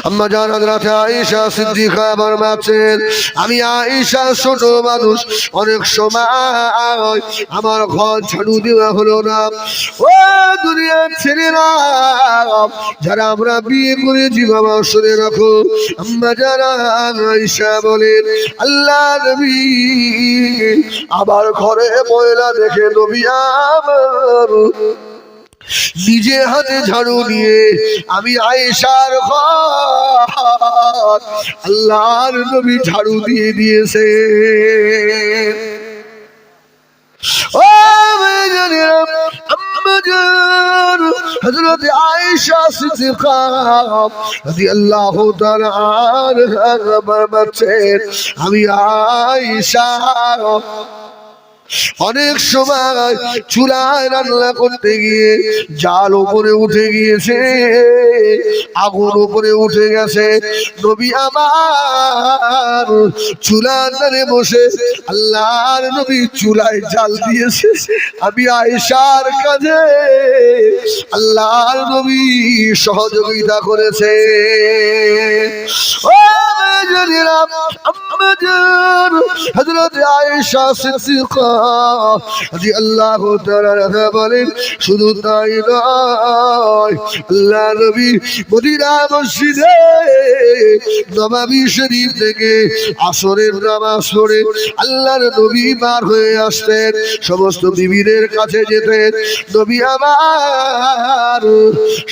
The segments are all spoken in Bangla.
আম্মা জান হযরত আয়েশা সিদ্দিকা ফরমাচ্ছেন, আমি আয়েশা ছোট মানুষ, অনেক সময় আমার ঘর ঝাড়ু দেওয়া হলো না। ও দুনিয়ার ছেলেরা যারা আমরা বিয়ে করেছি বাবা শুনে রাখো, আম্মা জান আয়েশা বলেন, আল্লাহ নবী আবার ঘরে ময়লা দেখে নবী আমার নিজে হাতে ঝাড়ু নিয়ে আমি আয়েশার ঘর আল্লাহর নবী ঝাড়ু দিয়ে দিয়েছে। ও মেয়েরা, আম্মা জান হযরত আয়েশা সিদ্দিকা রাদিয়াল্লাহু তাআলা আনহা বলছেন, আমি আয়েশা অনেক সময় চুলায় রান্না করতে গিয়ে জাল উপরে উঠে গিয়েছে, আগুন উপরে উঠে গেছে, নবী আমার চুলার ধারে বসে আল্লাহর নবী চুলায় জাল দিয়েছে, আমি আয়েশার কাজে আল্লাহর নবী সহযোগিতা করেছে। ও মেয়েরা, আম্মা জান হযরত আয়েশা সিদ্দিকা রাদিয়াল্লাহু তাআলা বলেন, শুধু তাই নয়, আল্লাহ নবী মদিনা মসজিদে নববী শরীফ থেকে আসরের নামাজ পড়ে আল্লাহর নবী বার হয়ে আসতেন, সমস্ত বিবিদের কাছে যেতেন, নবী আমার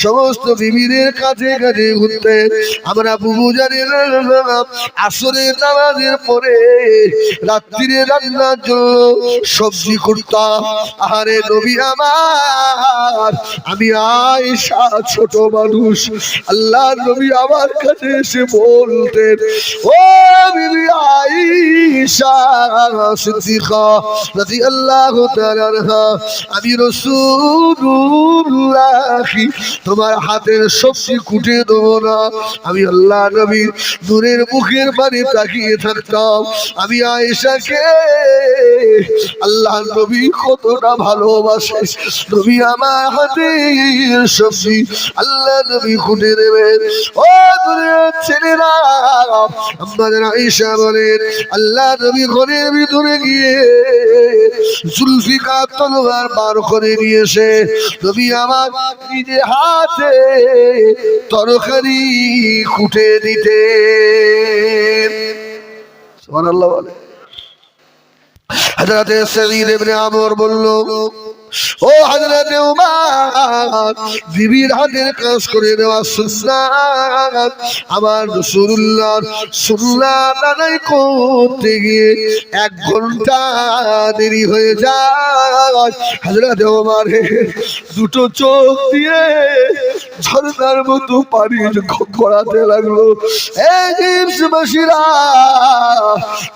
সমস্ত বিবিদের কাছে কাছে ঘুরতেন। আমরা বুবু জানি আসরের নামাজের পরে রাত্রিরে রান্নার জন্য সবজি করতাম। আরে নবী আমার, আমি আয়েশা ছোট মানুষ, আল্লাহ নবী আমার কাছে এসে বলতেন, ও বিবি আয়েশা সিদ্দিকা রাদিয়াল্লাহু তাআলা আনহা, আমি রাসূলুল্লাহ তোমার হাতের সবজি কুটে দেবো না? আমি আল্লাহ নবী নূরের মুখের পানে তাকিয়ে থাকতাম। আমি আয়েশাকে আল্লাহ নবী কতটা ভালোবাসে, নবী আমার হাতের সবজি আল্লাহ নবী কুটে দেবেন। ও দুনিয়ার ছেলেরা, আমাদের আয়েশা বলেন, আল্লাহ নবী ঘরের ভিতরে গিয়ে জুলফিকার তলোয়ার বার করে নিয়েছে, নবী আমার নিজে হাতে তরকারি কুটে দিতেন। সুবহানাল্লাহ বলে। হযরত সাঈদ ইবনে আমর বলল, ও হযরত উমর, বিবির হাতের কাজ করে দেওয়া সুন্নাত। আমার রাসূলুল্লাহর সুন্নাত আদায় করতে গিয়ে 1 ঘন্টা দেরি হয়ে যায়। হযরত উমর দুটো চোখ দিয়ে ঝর্ণার মতো পানি গড়াতে লাগলো। এই দেশবাসীরা,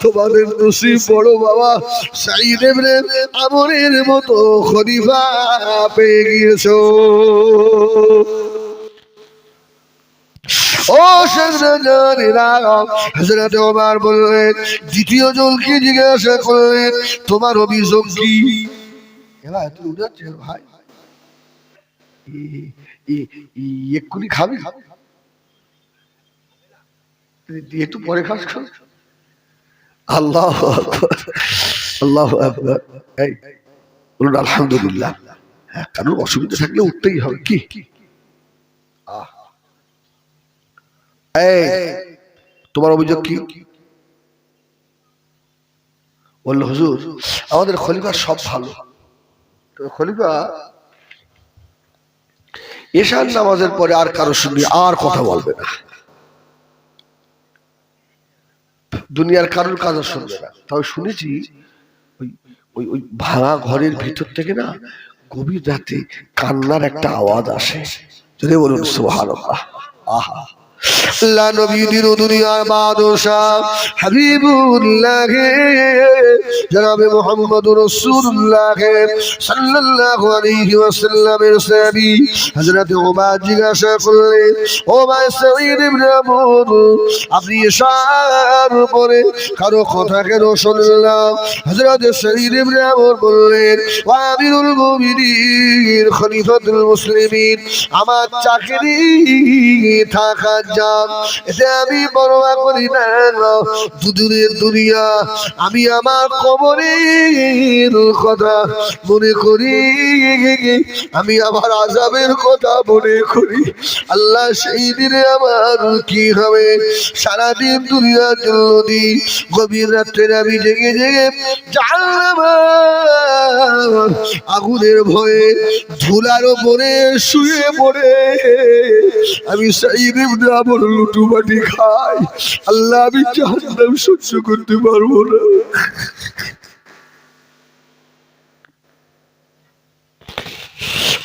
তোমাদের নসিব বড় বাবা সাঈদ ইবনে আমরের মতো খলিফা পেয়ে গিয়েছো। ও সাজদানেরা, হযরত ওমর বললেন, দ্বিতীয় জনকে জিজ্ঞাসা করলেন, তোমার অভিযোগ কি? এলা তুই উড়াচ্ছিস ভাই, এক্ষুনি খাবি? একটু পরে খাস। আল্লাহু আকবার, আল্লাহু আকবার। এই বলুন আলহামদুলিল্লাহ। হ্যাঁ, কারণ অসুবিধা থাকলে উঠতেই হবে। কি তোমার অভিযোগ কি? বলল, হুজুর আমাদের খলিফার সব ভালো, তো খলিফা এশার নামাজের পরে আর কারো সঙ্গে আর কথা বলবে না, দুনিয়ার কারোর কাজ শুনবে না। তবে শুনেছি ওই ওই ভাঙা ঘরের ভিতর থেকে না গভীর রাতে কান্নার একটা আওয়াজ আসে। যদি বলুন সুবহানাল্লাহ। আহা, আল্লাহ নবী দিন দুনিয়ার বাদশাহ হাবিবুল্লাহ জনাবে মুহাম্মদুর রাসূলুল্লাহ সাল্লাল্লাহু আলাইহি ওয়াসাল্লামের সাহাবী হযরত উমর জিজ্ঞাসা করলেন, ও ভাই সাঈদ ইবনে আমর, আপনি এশার পরে কারো কথা কেন শুনলাম? হযরত সাঈদ ইবনে আমর বললেন, ও আমিরুল মুমিনিন খলিফাতুল মুসলিমিন, আমার চাকরি থাকা যায় এটা আমি বড় করি না। দুদূরের দুনিয়া আমি আমার কবরের কথা মনে করি, আমি আমার আযাবের কথা মনে করি। আল্লাহ সেই দিনে আমার কি হবে? সারাদিন দুনিয়ার জন্য দি গভীর রাত্রে আমি জেগে জেগে জাহান্নামের আগুনের ভয়ে ধুলার উপরে শুয়ে পড়ে আমি সাঈদ ইবনে আমর লুটুবাটি খাই। আল্লাহ আমি জাহান্নাম সহ্য করতে পারবো না।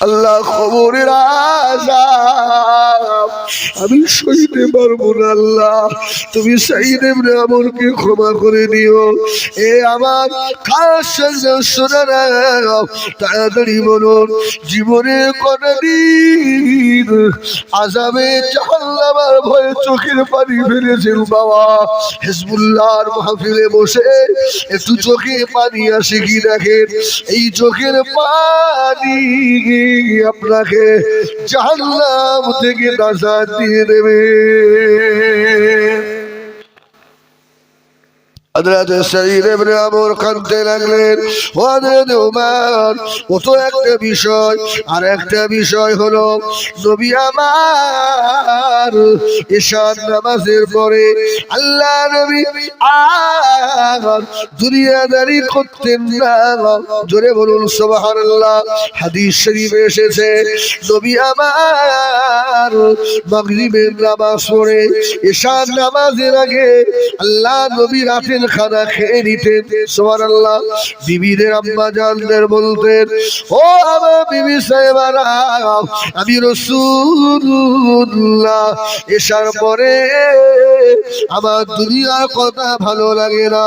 আল্লাহ কবরের আযাব আমি সইতে পারবো না। আল্লাহ তুমি সাঈদ ইবনে আমরকে ক্ষমা করে দিও। এ আমার খাস সোনারা, তাড়াতাড়ি বলুন জীবনে কটা দিন আযাবে জাহান্নামের ভয়ে চোখের পানি ফেলেছেন বাবা? হিজবুল্লাহর মাহফিলে বসে একটু চোখে পানি আসে কি দেখেন? এই চোখের পানি আপনাকে জাহান্নাম থেকে নাজাত দিয়ে দেবে। হযরত সাঈদ ইবনে আমর কাঁদতে লাগলেন। ও হযরত ওমর, ও তো একটা বিষয়, আর একটা বিষয় হলো নবী আমার ইশার নামাজের পরে আল্লাহ নবী আর দুনিয়াদারি করতেন না। জোরে বলুন সুবহানাল্লাহ। হাদিস শরীফে এসেছে নবী আমার মাগরিবের নামাজ পড়ে ইশার নামাজের আগে আল্লাহ নবী রাতের খানা খেয়ে নিতেন। সুবহানাল্লাহ। বিবিদের আম্মা জানদের বলতেন, ও আমার বিবি সাহেবারা, আমি রাসূলুল্লাহ এশার পরে আমার দুনিয়ার কথা ভালো লাগে না,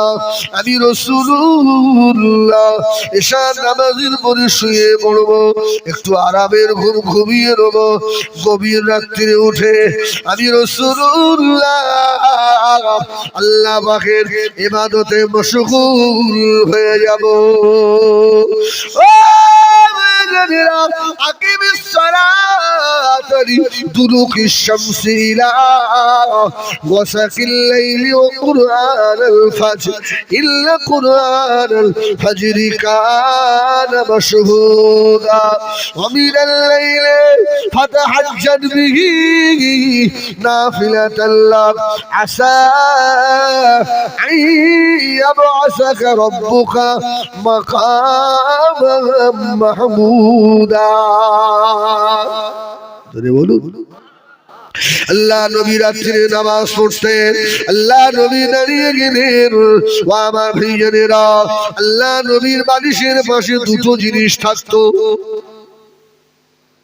আমি রাসূলুল্লাহ এশার নামাজের পরে শুয়ে পড়বো, একটু আরামের ঘুম ঘুমিয়ে নেব। গভীর রাত্রে উঠে আমি রাসূলুল্লাহ আল্লাহ পাকের ইবাদতে মশগুল হয়ে যাব। ও মুমিনেরা, আকিমিস সালাতা লিদুলুকিশ শামসি ইলা ওয়াসাকিল লাইলি ওয়া কুরআনাল ফাজর ইল্লা কুরআনাল ফাজরি কানা মাশহুদা ওয়া মিনাল লাইলি ফাতাহাজ্জাদ বিহি নাফিলাতাল লাক আসা يبعثك ربك مقاما محمودا। আল্লাহ নবী রাত্রে নামাজ পড়তেন, আল্লাহ নবী দাঁড়িয়ে গেলেন। ও আমার ভাইজানেরা, আল্লাহ নবীর বালিশের পাশে দুটো জিনিস থাকতো।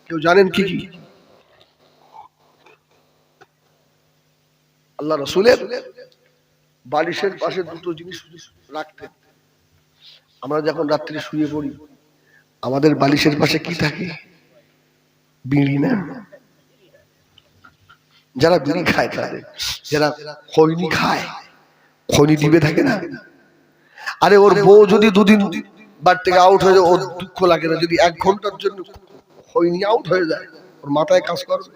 কেউ জানেন কি কি? আল্লাহ রাসূলের বালিশের পাশে দুটো জিনিস রাখতেন। আমরা যখন রাত্রে শুয়ে পড়ি আমাদের বালিশের পাশে কি থাকে? বিড়ি না? যারা বিড়ি খায়, তাদের যারা খৈনি খায়, খৈনি ডিবে থাকে না? আরে ওর বউ যদি দুদিন বাড়ি থেকে আউট হয়ে যায় ওর দুঃখ লাগে না? যদি 1 ঘন্টার জন্য খৈনি আউট হয়ে যায় ওর মাথায় কাজ করবে?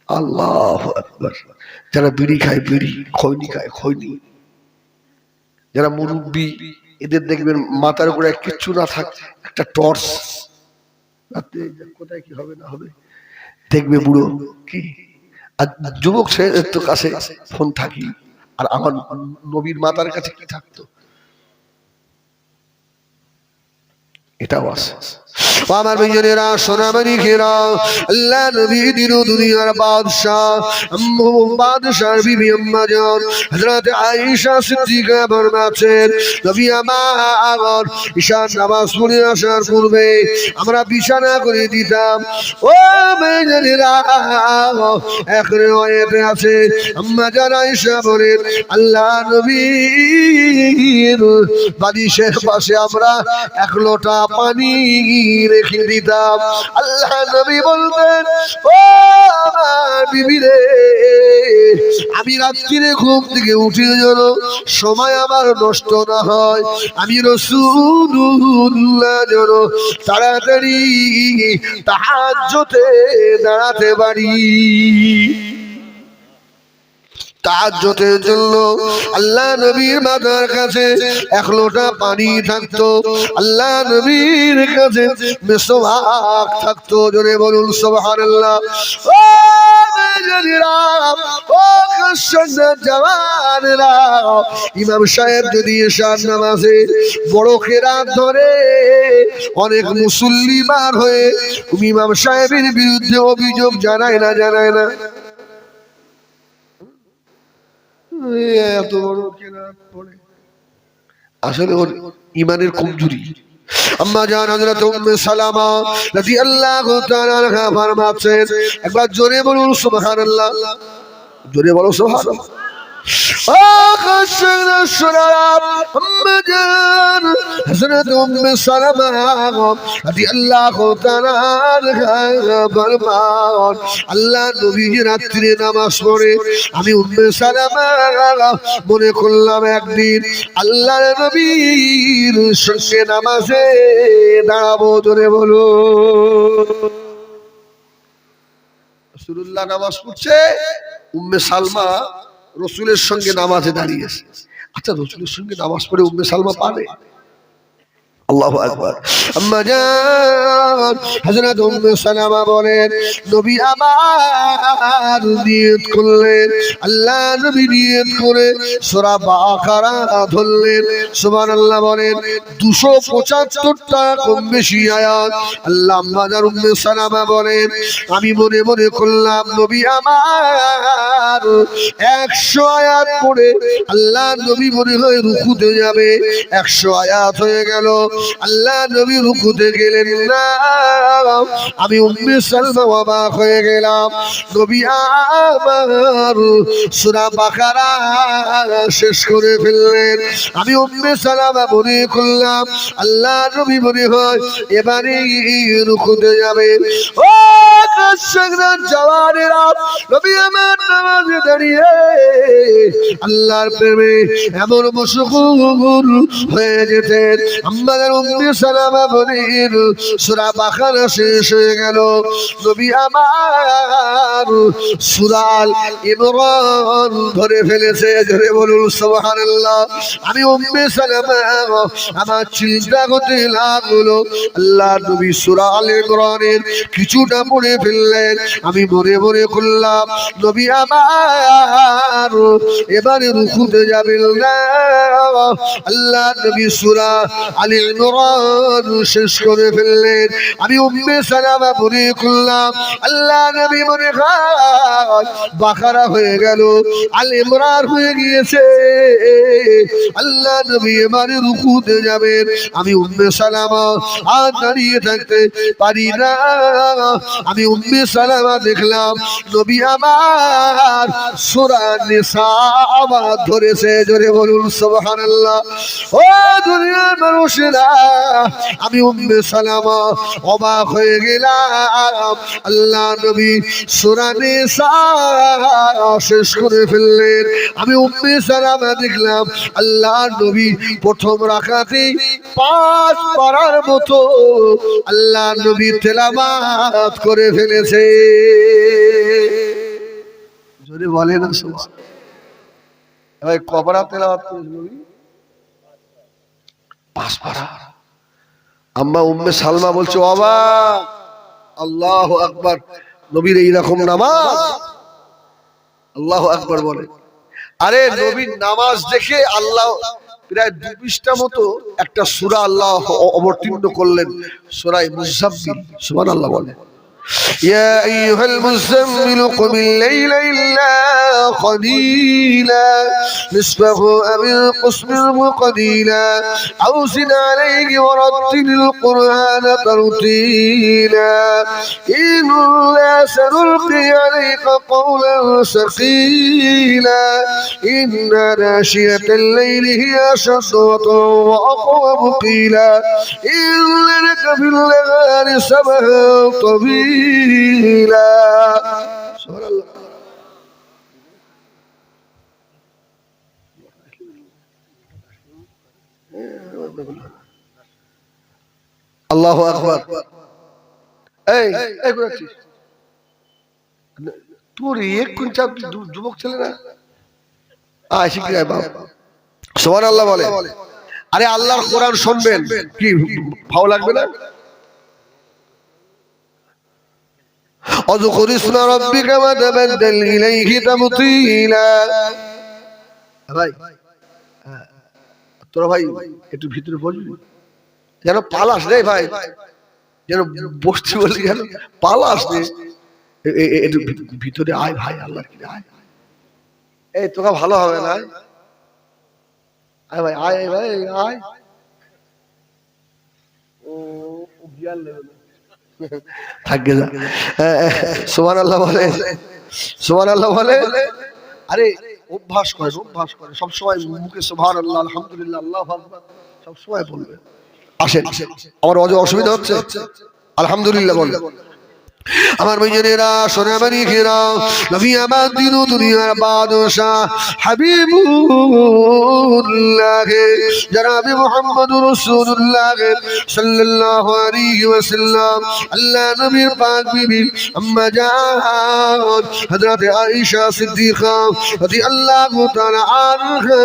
আল্লাহু আকবার। যারা বিড়ি খায় বিড়ি, খৈনি খায় খৈনি, যারা মুরব্বী এদের দেখবেন মাথার উপরে কিচ্ছু না থাক, একটা টর্চ, কোথায় কি হবে না হবে দেখবে বুড়ো কি। আর যুবক ছেলেদের তো কাছে ফোন থাকি, আর আমার নবীর মাথার কাছে কি থাকতো? এটাও আছে। আমার ভাইজানেরা, সোনামণি খেরা, আল্লাহ নবী দিন দুনিয়ার বাদশাহ, বাদশার বিবি আম্মা জান হযরত আয়েশা সিদ্দিকা ফরমাচ্ছেন, নবী আমার ঈশার নামাজ পড়ে আসার পূর্বে আমরা বিছানা করে দিতাম। ও ভাইজানেরা, এক রিওয়ায়াতে আছে আম্মা জান আয়েশা বলেন, আল্লাহ নবীর বালিশের পাশে আমরা 1 লোটা পানি রেখে দিতাম। আল্লাহ নবী বলতেন, ও আমার বিবি রে, আমি রাত্রিরে ঘুম থেকে উঠে যেন সময় আমার নষ্ট না হয়, আমি রাসূলুল্লাহ যেন তাড়াতাড়ি তাহাজ্জুদে দাঁড়াতে পারি। তাহাজ্জুদের জন্য আল্লাহ নবীর মাথার কাছে এক লোটা পানি থাকতো, আল্লাহ নবীর কাছে মিসওয়াক থাকতো। জোরে বলুন সুবহানাল্লাহ। ও মেজরিরা, ও কৃষ্ণের জওয়ানেরা, ইমাম সাহেব যদি এশার নামাজে বড় কেরাত ধরে অনেক মুসল্লি বার হয়ে ইমাম সাহেবের বিরুদ্ধে অভিযোগ জানায় না? এত বড় কেরাত পড়ে, আসলে ওর ইমানের কমজোরি। আম্মা জান হযরত উম্মে সালামা রাদিয়াল্লাহু তাআলা আনহা ফরমাচ্ছেন, একবার জোরে বলুন সুবহানাল্লাহ, জোরে বলো সুবহানাল্লাহ। আল্লাহ নবী রাত্রে নামাজ পড়ে আমি উম্মে সালামা মনে করলাম একদিন আল্লাহ নবীর সঙ্গে নামাজে দাঁড়াবো। জোরে বলো। রাসূলুল্লাহ নামাজ পড়ছে, উম্মে সালমা রসুলের সঙ্গে নামাজে দাঁড়িয়েছে। আচ্ছা, রসুলের সঙ্গে নামাজ পড়ে উম্মে সালমা পারে? আল্লাহু আকবার। আম্মা জান হযরত উম্মে সালামা বলেন, নবী আমার নিয়ত করলেন, আল্লাহ নবী নিয়ত করে সূরা বাকারা ধরলেন। সুবহানাল্লাহ বলেন। 275টা কম বেশি আয়াত। আল্লাহ আম্মা জান উম্মে সালামা বলেন, আমি মনে মনে করলাম নবী আমার 100 আয়াত পড়ে আল্লাহ নবী মনে হয় রুকুতে যাবে। 100 আয়াত হয়ে গেল, আল্লাহ নবী রুকুতে গেলেন না। আমি উম্মে সালমা অবাক হয়ে গেলাম। নবী আমার সূরা বাকারা শেষ করে ফেললেন। আমি উম্মে সালামা মনে করলাম আল্লাহ নবী মনে হয় এবারে রুকুতে যাবে। ও কৃষ্ণের জওয়ানেরা, নবী আমার নামাজে দাঁড়িয়ে আল্লাহর প্রেমে এমন মশগুল হয়ে যেতেন। আমাদের উম্মে সালামা বলেন, সূরা বাকারা শেষ হয়ে গেল, নবী আমার সূরা আল ইমরান ধরে ফেলেছে। জোরে বলুন সুবহানাল্লাহ। আমি উম্মে সালামা আমার চিন্তা করতে লাগলো, আল্লাহ নবী সূরা আল ইমরানের কিছুটা পড়ে ফেললেন। আমি মনে মনে করলাম নবী আমার এবারে রুকুতে যাবেন না। আল্লাহ নবী সূরা আল ইমরান শেষ করে ফেললেন। আমি উম্মে সালামা মনে করলাম আল্লাহ নবী মনে হয় বাকারা হয়ে গেল, আল ইমরান হয়ে গিয়েছে, আল্লাহ নবী এবারে রুকুতে যাবেন। আমি উম্মে সালামা আর দাঁড়িয়ে থাকতে পারি না। আমি উম্মে সালামা দেখলাম নবী আমার সূরা নিসা আবার ধরেছে। জোরে বলুন সুবহানাল্লাহ। ও দুনিয়ার মানুষেরা, আমি উম্মে সালামা অবাক হয়ে গেলাম। আল্লাহ নবী সূরা নিসা শেষ করে ফেললেন। আমি উম্মে সালামা দেখলাম আল্লাহ নবী প্রথম রাকাতেই 5 পারার মতো আল্লাহ নবী তেলাওয়াত করে ফেলেছে। যদি বলে না সুবহানাল্লাহ। ভাই কবরা তেলাওয়াত করেছে নবী? 5 পারা। আম্মা উম্মে সালমা বলছে, অবাক, আল্লাহু আকবার, নবীর এইরকম নামাজ? আল্লাহু আকবার বলে। আরে নবীর নামাজ দেখে আল্লাহ প্রায় 2 পৃষ্ঠা মতো একটা সূরা আল্লাহ অবতীর্ণ করলেন, সূরা মুজাম্মিল। সুবহানাল্লাহ বলে। يا أيها المزمل قم الليل إلا قليلا نصفه أو انقص منه قليلا أو زد عليه ورتل القرآن ترتيلا إنا سنلقي عليك قولا ثقيلا إن ناشئة الليل هي أشد وطئا وأقوم قيلا إن لك في الليل سبحا طويلا। আল্লাহু আকবার। এই তোর এক কোন যুবক ছেলে না, শিখে যায় বাপ। সুবহানাল্লাহ বলে। আরে আল্লাহর কোরআন শুনবেন, কি ভালো লাগবে না? اذكر اسم ربك وتبتل إليه تبتيلا। ভাই তোরা ভাই একটু ভিতরে বলবি, যেন পালাস রে ভাই, যেন বসছি বলি যেন পালাস রে, একটু ভিতরে আয় ভাই, আল্লাহর কি আয়। এই তোকে ভালো হবে না, আয় ভাই, আয় ভাই আয়। ও জ্ঞান নেবে না, থাকবে না। সুবহানাল্লাহ বলে, সুবহানাল্লাহ বলে। আরে অভ্যাস করে, অভ্যাস করে সবসময় মুখে সুবহানাল্লাহ, আলহামদুলিল্লাহ, আল্লাহু আকবার সবসময় বলবে। আসেন, আমার অসুবিধা হচ্ছে, আলহামদুলিল্লাহ বল। আমার ভাইয়েরা, সোনা মানিকেরা, নবী আমার দিন ও দুনিয়ার বাদশা হাবিবুল্লাহ জনাবে মুহাম্মদুর রাসূলুল্লাহ সাল্লাল্লাহু আলাইহি ওয়াসাল্লাম, আল্লাহ নবীর পাক বিবি আম্মা জান হযরত আয়েশা সিদ্দিকা রাদিয়াল্লাহু তাআলা আনহা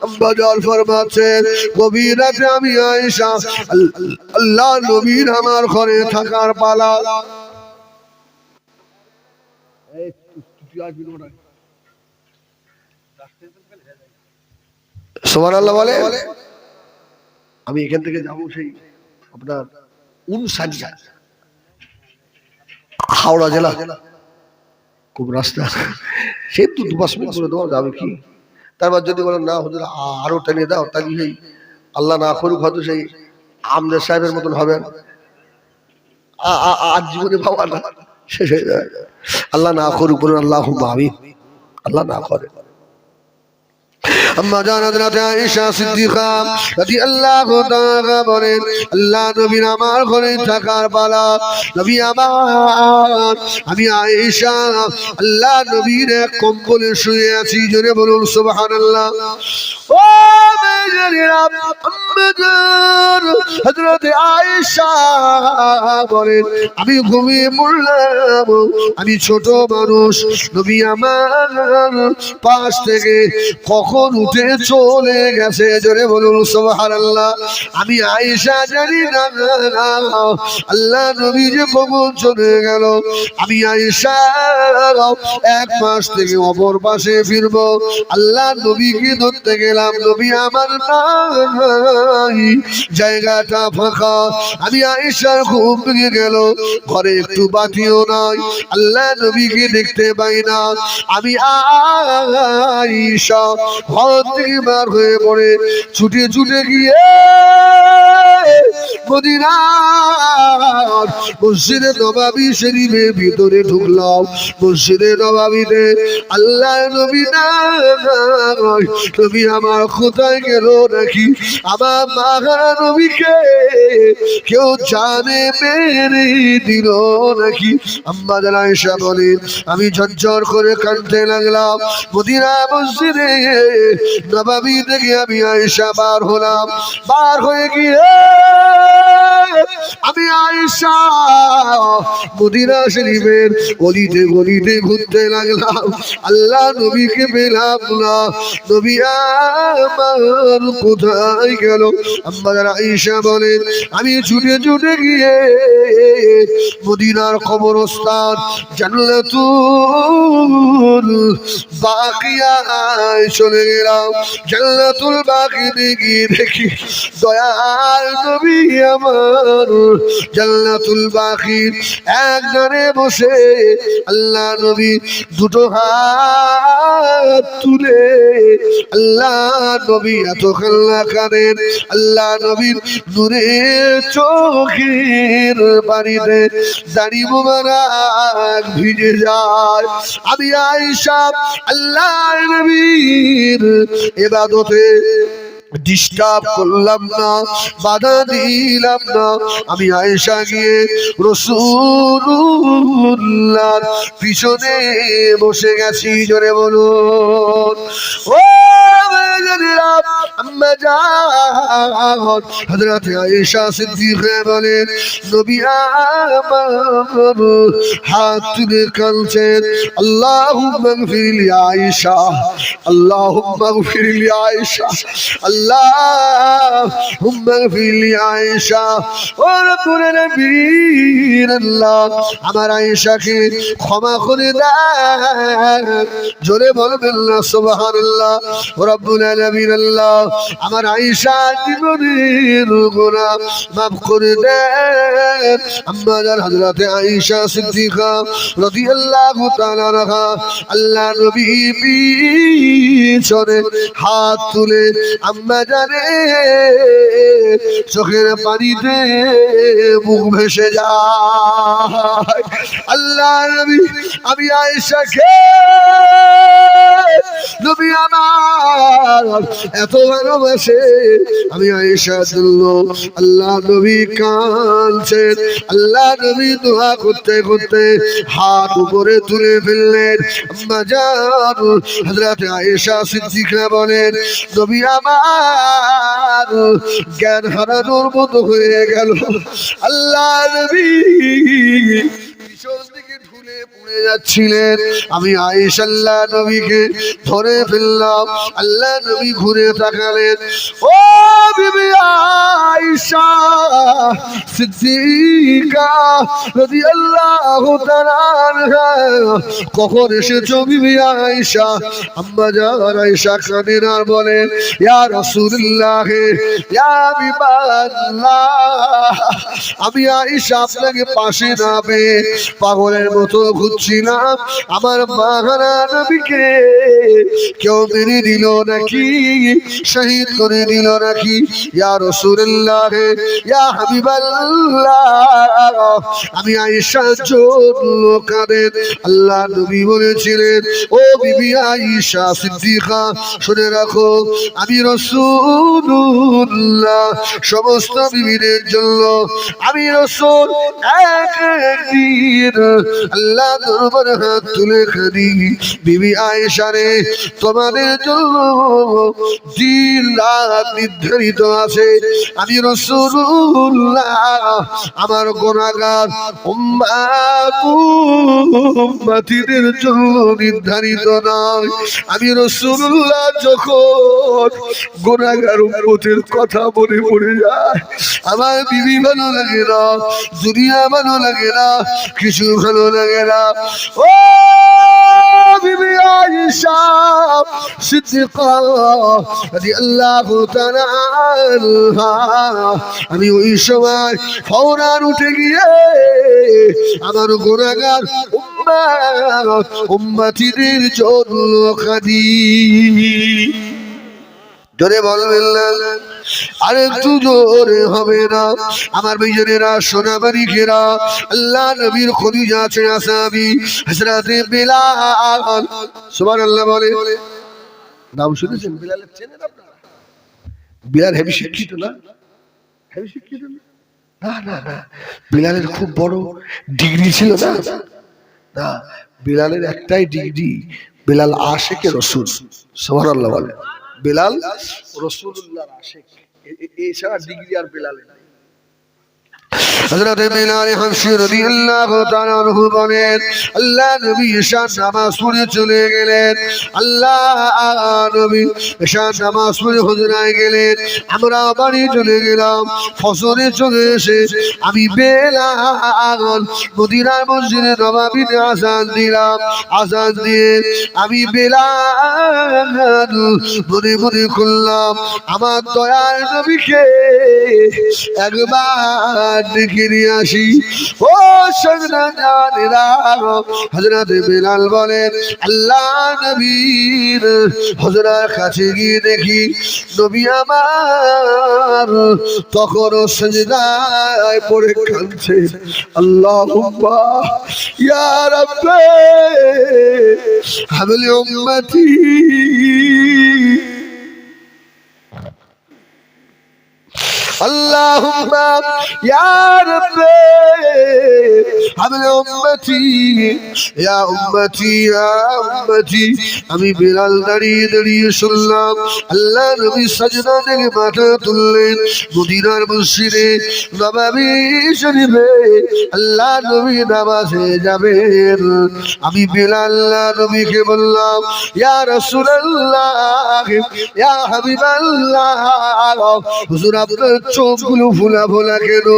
আম্মা জান ফরমাচ্ছেন, গভীর রাতে আমি আয়েশা আল্লাহ নবীর আমার ঘরে থাকার পালা। সুবহানাল্লাহ বলে। আমি এখান থেকে যাবো সেই আপনার উনসারিয়া, হাওড়া জেলা, খুব রাস্তা, সে তো 2-5 মিনিট করে দেওয়া যাবে কি। তারপর যদি বলেন না হুজুর আরো টেনে দাও, তাহলে সেই আল্লাহ না করুক হয়তো সেই আমজাদ সাহেবের মতন হবে, আর জীবনে পাওয়া না, শেষ হয়ে যাবে। আল্লাহ না করুক, বলুন আল্লাহুম্মা আমিন, আল্লাহ না করে। আম্মা জান হযরত আয়েশা সিদ্দিকা রাদিয়াল্লাহু তাআলা বলেন, আল্লাহ নবীর আমার ঘরে থাকার পালা। নবী আমার, আমি আয়েশা আল্লাহ নবীর এক কম্বলে শুয়ে আছি, জোরে বলুন সুবহানাল্লাহ। ও মেয়েরা, আম্মা জান হযরত আয়েশা বলেন, আমি ঘুমিয়ে পড়লাম, আমি ছোট মানুষ, নবী আমার পাশ থেকে কখন উঠে চলে গেছে, জোরে বলুন সুবহানাল্লাহ। আমি আয়েশা জানি না আল্লাহ নবী যে কখন চলে গেল। আমি আয়েশা 1 মাস থেকে অপর পাশে ফিরবো, আল্লাহ নবীকে ধরতে গেলাম, নবী আমার নাই, জায়গাটা ফাঁকা। আমি আয়েশার ঘুম ভেঙে গেল, ঘরে একটু বাতিও নাই, আল্লাহ নবীকে দেখতে পাই না। আমি আয়েশা ঘর থেকে বার হয়ে পড়ে ছুটে ছুটে গিয়ে মদিনার মসজিদে নববী শরীফের ভিতরে ঢুকলাম। মসজিদে নববীতে আল্লাহ নবী নাই, নবী আমার কোথায় গেল নাকি, আমার মাহারা নবীকে কেউ জানে মেরে দিল নাকি। আম্মা জান আয়েশা বলেন, আমি ঝরঝর করে কাঁদতে লাগলাম। মদিনা মসজিদে নববী থেকে আমি আয়েশা বার হলাম, বার হয়ে গিয়ে আমি আয়েশা মদিনা শরীফের গলিতে গলিতে ঘুরতে লাগলাম, আল্লাহ নবীকে পেলাম না, নবী আমার কোথায় গেল। আম্মা জান আয়েশা বলেন, আমি ছুটে ছুটে গিয়ে মদিনার কবরস্থান জান্নাতুল বাকিয়ায় চলে গেলাম। জান্নাতুল বাকিতে গিয়ে দেখি দয়াল নবী আমার জান্নাতুল বাকির একজনে বসে, আল্লাহ নবী দুটো হাত তুলে আল্লাহ নবী এত কান্না কাঁদেন, আল্লাহ নবীর নূরের চোখের পানিতে দাড়ি মোবারক ভিজে যায়। আমি আয়েশা আল্লাহ নবীর ইবাদতে ডিস্টার্ব করলাম না, বাধা দিলাম না। আমি আয়েশা গিয়ে রাসূলুল্লাহর পিছনে বসে গেছি, জোরে বলুন। ও জানেরা আম্মা জান হযরত আয়েশা সিদ্দিকা বলেন নবী আমার হাত তুলে কাঁদছেন আল্লাহুম্মা গফির লি আয়েশা আল্লাহুম্মা গফির লি আয়েশা আল্লাহুম্মা গফির লি আয়েশা ও রব্বুল আলামিন আল্লাহ আমার আয়েশাকে ক্ষমা করে দেন জোরে বলবেন না সুবহানাল্লাহ রব্বুল আলামিন আল্লাহ আমার আয়েশা জীবনের গুনাহ মাফ করে দেন আম্মা জান হযরত আয়েশা সিদ্দিকা রাদিয়াল্লাহু তাআলা আনহা আল্লাহ নবী পিছনে হাত তুলে আম্মা জানে চোখের পানিতে মুখ ভেসে যায় আল্লাহ নবী আমি আয়েশাকে নবী আমার এত ভালোবাসে আমি আয়েশার জন্য আল্লাহ নবী কাঁদছেন আল্লাহ নবী দোয়া করতে করতে হাত উপরে তুলে ফেললেন আম্মা জান হযরত আয়েশা সিদ্দিকা বলেন নবী আমার জ্ঞান হারানোর মতো হয়ে গেল আল্লাহ নবী পিছন দিকে ঢুলে পড়ে যাচ্ছিলেন আমি আয়েশা আল্লাহ নবীকে ধরে ফেললাম আল্লাহ নবী ঘুরে তাকালেন ও বিবি আয়েশা সিদ্দিকা রাদিয়াল্লাহু তাআলা আনহা কখন এসেছো বিবি আয়েশা আম্মা জান আয়েশা কাঁদেন আর বলেন ইয়া রাসূলুল্লাহ ইয়া হাবিবাল্লাহ আমি আয়েশা আপনাকে পাশে না পেয়ে পাগলের মতো ঘুরছিলাম আমার মাহারা নবীকে কেউ মেরে দিল নাকি শহীদ করে দিল নাকি ইয়া রাসূলুল্লাহ ইয়া হাবিবাল্লাহ আমি আয়েশার জন্য কাঁদেন আল্লাহ নবী বলেছিলেন ও বিবি আয়েশা সিদ্দিকা শুনে রাখো আমি রাসূলুল্লাহ সমস্ত বিবিদের জন্য আমি রাসূল একদিন আল্লাহ দরবারে হাত তুলে কাঁদি বিবি আয়েশা রে তোমাদের জন্য দিন রাত নির্ধারিত আছে আমি রাসূলুল্লাহ আমার গুনাহগার উম্মতিদের জন্য নির্ধারিত নয় আমি রাসূলুল্লাহ যখন গুনাহগার উম্মতের কথা মনে পড়ে যায় আমার বিবি ভালো লাগে না দুনিয়া ভালো লাগে না কিছু ভালো লাগে না ও বিবি আয়েশা সিদ্দিকা রাদিয়াল্লাহু তাআলা আনহা আমি ওই সময় ফওরান উঠে গিয়ে আমার গুনাহগার উম্মতিদের জন্য কাঁদি জোরে বলবেন না আর একটু জোরে হবে না আমার ভাইয়েরা সোনাবাড়ি ঘেরা আল্লাহ নবীর খলিজা আছে আসহাবী হযরতে বিলাল সুবহানাল্লাহ বলে নাম শুনেছেন বিলালের চেনেন আপনারা বিলাল হেভি শিক্ষিত না হেভি শিক্ষিত না না না বিলালের খুব বড় ডিগ্রি ছিল না না বিলালের একটাই ডিগ্রি বিলাল আশিকে রাসূল সুবহানাল্লাহ বলে বিলাল রাসূলুল্লাহর আশিক এছাড়া ডিগ্রি আর বিলালের নেই হযরত বিলাল হাবশী রাদিয়াল্লাহু তাআলা আনহু বলেন আল্লাহ নবী ঈশার নামাজ পড়ে চলে গেলেন আল্লাহ নবী ঈশার নামাজ পড়ে হুজরায় গেলেন আমরা বাড়ি চলে গেলাম ফজরে চলে এসে আমি বিলাল মদিনার মসজিদে নববীতে আযান দিলাম আযান দিয়ে আমি বিলাল মনে মনে করলাম আমার দয়ার নবীকে একবার দেখে নিয়ে আসি ও সজনানেরা হযরত বিলাল বলেন আল্লাহ নবীর হুজরার কাছে গিয়ে দেখি নবী আমার তখন সিজদায় পড়ে কাঁদছে আল্লাহুম্মা ইয়া রাব্বি হাবলি উম্মতি আল্লাহুম্মা ইয়া রাব্বি হাবলি উম্মতি ইয়া উম্মতি ইয়া উম্মতি। আমি বিলাল দাঁড়িয়ে দাঁড়িয়ে শুনলাম আল্লাহ নবী সাজদা থেকে মাথা তুললেন। মদিনার মসজিদে নববী শরীফে আল্লাহ নবী নামাজে যাবেন। আমি বিলাল নবীকে বললাম ইয়া রাসূলুল্লাহ ইয়া হাবিবাল্লাহ, হুজুর আপনার চোখগুলো ফোলা ফোলা কেন,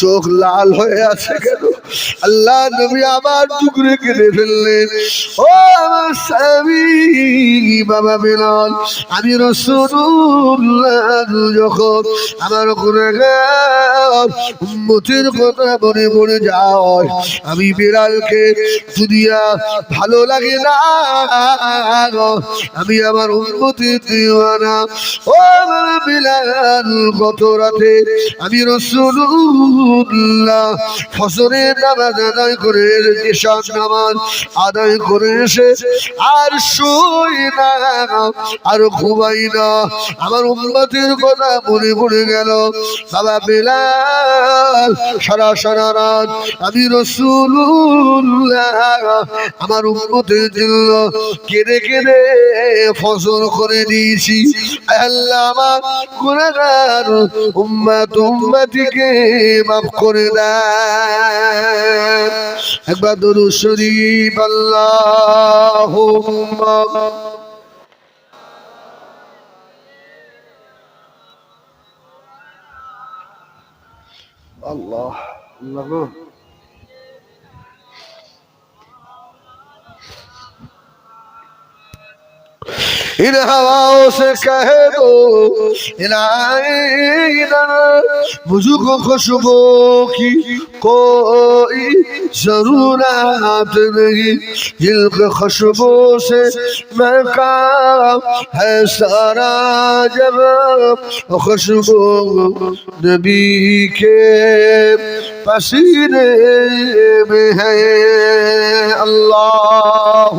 চোখ লাল হয়ে আছে কেন? আল্লাহ নবী আবার টুকরে কেটে ফেললেন। ও আমার স্বামী বাবা বিলাল, আমি রাসূলুল্লাহ যখন আমার গুনাহগার উম্মতের কথা মনে পড়ে যায়, আমি বিলালকে দুনিয়া ভালো লাগে না, আমি আমার উম্মতের দিওয়ানা। ও আমার বিলাল, গত রাতে আমি রাসূলুল্লাহ ফজরের নামাজ আদায় করে এশার নামাজ আদায় করে এসে আর শুই না আর ঘুমাই না, আমার উম্মতের কথা মনে পড়ে গেল। বাবা বিলাল, সারা সারা রাত আমি রাসূলুল্লাহ আমার উম্মতের জন্য কেঁদে কেঁদে ফজর করে দিয়েছি। আল্লাহ আমার গুনাহগার উম্মতিকে মাফ করে দেন। একবার দুরূদ শরীফ আল্লাহুম্মা আল্লাহ আল্লাহ। इन हवाओं से कह दो मुझको खुशबू की कोई जरूरत नहीं, जिनके खुशबू से महका है सारा जहां, खुशबू नबी के पसीने में है। अल्लाह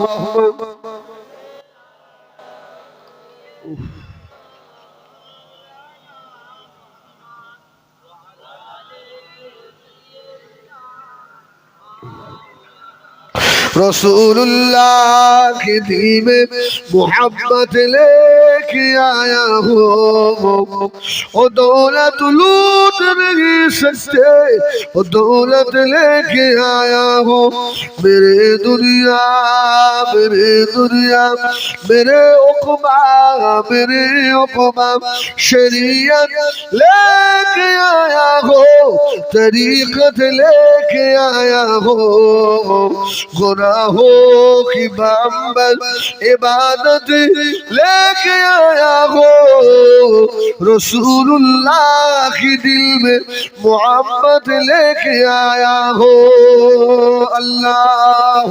रसूलुल्लाह के दिल में मोहब्बत लेके आया हूँ, वो दौलत लूट नहीं सकते, वो दौलत लेके आया हूँ। मेरे दुनिया मेरे उक़बा शरीयत लेके आया हो, तरीक़त लेके आया हो, गुनाहों की बंबल इबादत लेके आया हो। रसूलुल्लाह की दिल में मोहब्बत लेके आया हो। अल्लाह